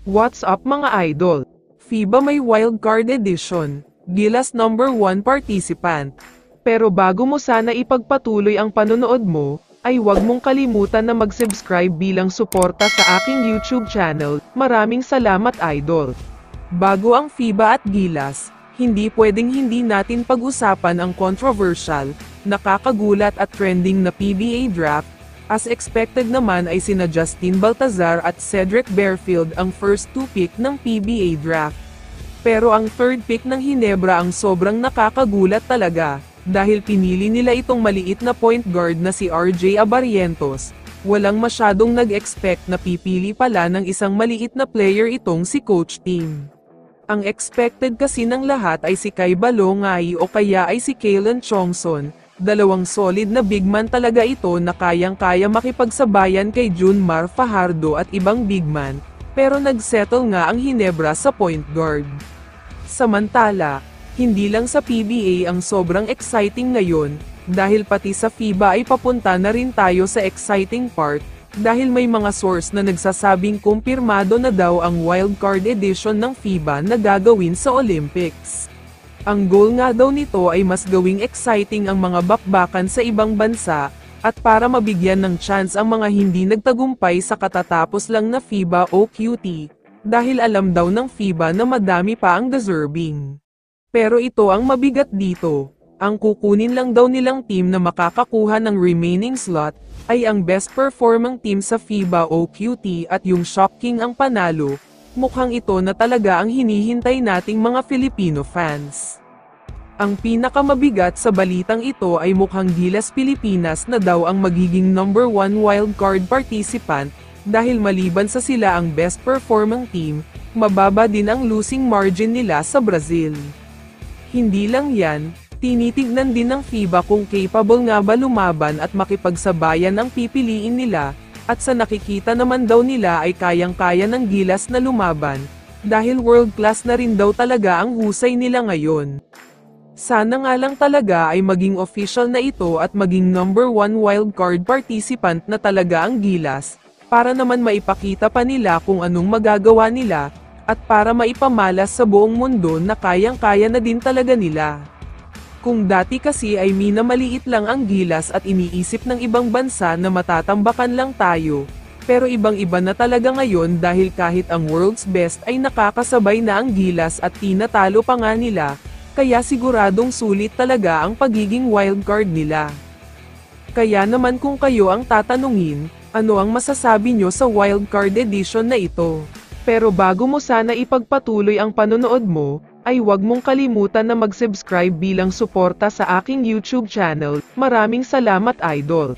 What's up mga idol? FIBA may wildcard edition, Gilas number 1 participant. Pero bago mo sana ipagpatuloy ang panonood mo, ay huwag mong kalimutan na mag-subscribe bilang suporta sa aking YouTube channel. Maraming salamat idol. Bago ang FIBA at Gilas, hindi pwedeng hindi natin pag-usapan ang controversial, nakakagulat at trending na PBA draft. As expected naman ay sina Justin Baltazar at Cedric Bearfield ang first two pick ng PBA draft. Pero ang third pick ng Hinebra ang sobrang nakakagulat talaga, dahil pinili nila itong maliit na point guard na si RJ Abarrientos. Walang masyadong nag-expect na pipili pala ng isang maliit na player itong si Coach Tim. Ang expected kasi ng lahat ay si Kai Balongay o kaya ay si Kalen Chongson. Dalawang solid na big man talaga ito na kayang-kaya makipagsabayan kay Junmar Fajardo at ibang big man, pero nagsettle nga ang Hinebra sa point guard. Samantala, hindi lang sa PBA ang sobrang exciting ngayon, dahil pati sa FIBA ay papunta na rin tayo sa exciting part, dahil may mga source na nagsasabing kumpirmado na daw ang wildcard edition ng FIBA na gagawin sa Olympics. Ang goal nga daw nito ay mas gawing exciting ang mga bakbakan sa ibang bansa, at para mabigyan ng chance ang mga hindi nagtagumpay sa katatapos lang na FIBA o QT, dahil alam daw ng FIBA na madami pa ang deserving. Pero ito ang mabigat dito, ang kukunin lang daw nilang team na makakakuha ng remaining slot, ay ang best performing team sa FIBA o QT at yung shocking ang panalo. Mukhang ito na talaga ang hinihintay nating mga Filipino fans. Ang pinakamabigat sa balitang ito ay mukhang Gilas Pilipinas na daw ang magiging number 1 wildcard participant, dahil maliban sa sila ang best performing team, mababa din ang losing margin nila sa Brazil. Hindi lang yan, tinitignan din ng FIBA kung capable nga ba lumaban at makipagsabayan ang pipiliin nila. At sa nakikita naman daw nila ay kayang-kaya ng Gilas na lumaban, dahil world class na rin daw talaga ang husay nila ngayon. Sana nga lang talaga ay maging official na ito at maging number 1 wildcard participant na talaga ang Gilas, para naman maipakita pa nila kung anong magagawa nila, at para maipamalas sa buong mundo na kayang-kaya na din talaga nila. Kung dati kasi ay minamaliit lang ang Gilas at iniisip ng ibang bansa na matatambakan lang tayo, pero ibang-iba na talaga ngayon dahil kahit ang world's best ay nakakasabay na ang Gilas at tinatalo pa nga nila, kaya siguradong sulit talaga ang pagiging wildcard nila. Kaya naman kung kayo ang tatanungin, ano ang masasabi nyo sa wildcard edition na ito? Pero bago mo sana ipagpatuloy ang panonood mo, ay huwag mong kalimutan na mag-subscribe bilang suporta sa aking YouTube channel. Maraming salamat idol!